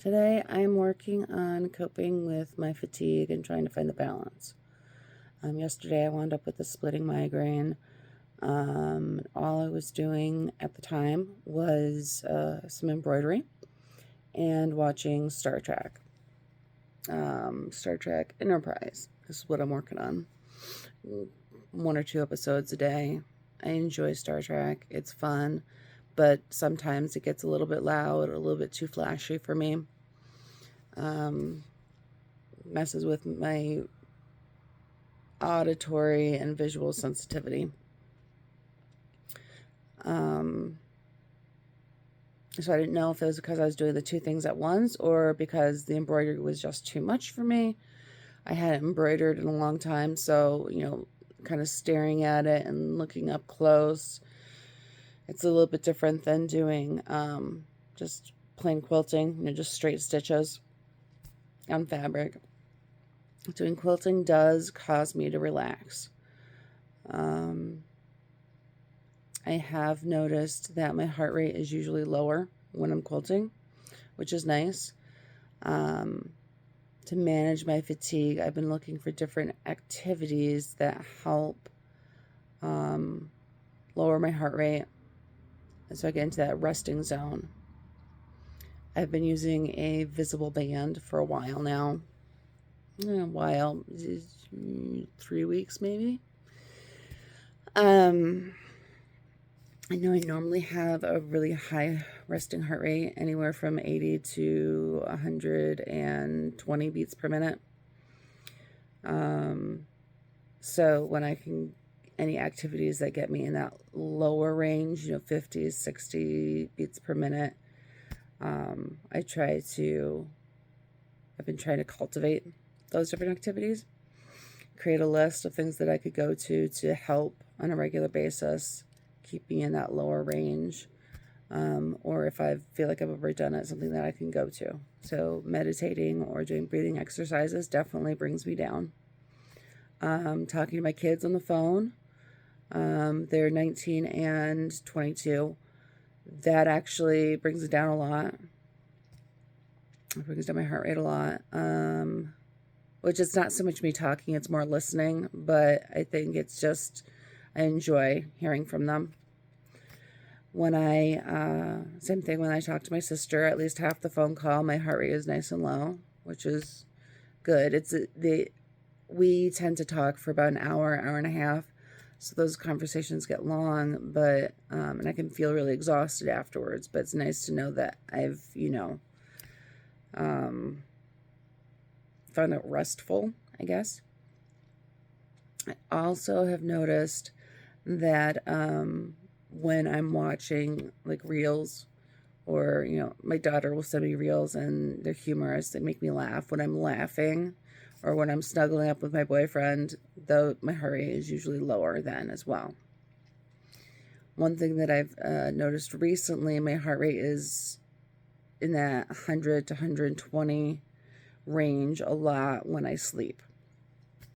Today I'm working on coping with my fatigue and trying to find the balance. Yesterday I wound up with a splitting migraine. All I was doing at the time was some embroidery and watching Star Trek. Star Trek Enterprise is what I'm working on. 1 or 2 episodes a day. I enjoy Star Trek. It's fun, but sometimes it gets a little bit loud or a little bit too flashy for me. Messes with my auditory and visual sensitivity. So I didn't know if it was because I was doing the 2 things at once or because the embroidery was just too much for me. I hadn't embroidered in a long time, so, kind of staring at it and looking up close, it's a little bit different than doing just plain quilting, just straight stitches on fabric. Doing quilting does cause me to relax. I have noticed that my heart rate is usually lower when I'm quilting, which is nice. To manage my fatigue, I've been looking for different activities that help lower my heart rate, and so I get into that resting zone. I've been using a visible band for a while now. 3 weeks maybe. I know I normally have a really high resting heart rate, anywhere from 80 to 120 beats per minute. So when I can, any activities that get me in that lower range, 50, 60 beats per minute, I've been trying to cultivate those different activities, create a list of things that I could go to help on a regular basis keep me in that lower range, or if I feel like I've overdone it, something that I can go to. So meditating or doing breathing exercises definitely brings me down. Talking to my kids on the phone, they're 19 and 22. That actually brings it down a lot. It brings down my heart rate a lot. Which is not so much me talking, it's more listening, but I think it's just, I enjoy hearing from them. Same thing when I talk to my sister, at least half the phone call, my heart rate is nice and low, which is good. We tend to talk for about an hour and a half, so those conversations get long, but, and I can feel really exhausted afterwards, but it's nice to know that I've, found it restful, I guess. I also have noticed that when I'm watching like reels, or my daughter will send me reels and they're humorous, they make me laugh. When I'm laughing or when I'm snuggling up with my boyfriend, though, my heart rate is usually lower then as well. One thing that I've noticed recently, my heart rate is in that 100 to 120 range a lot when I sleep.